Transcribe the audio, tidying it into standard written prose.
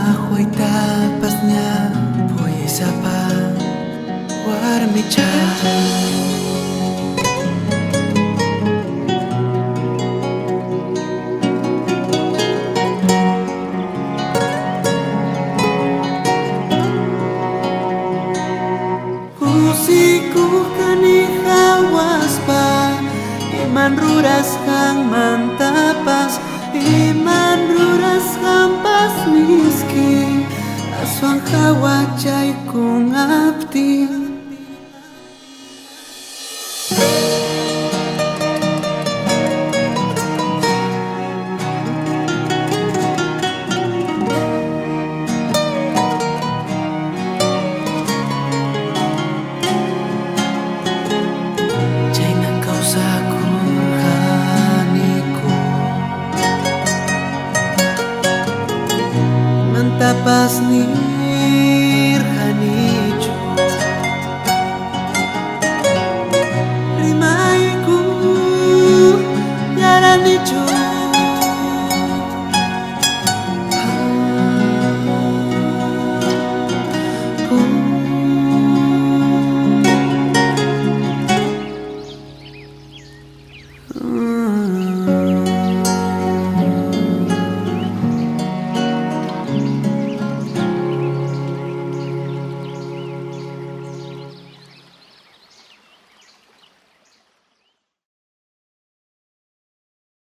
ako'y tapas niya, po'y isa pa warmi siya. Pusiku kani hawas pa, iman ruras kang mantapas, iman ruras kampas miski, aswang kawajay kong abdi. Tapas ni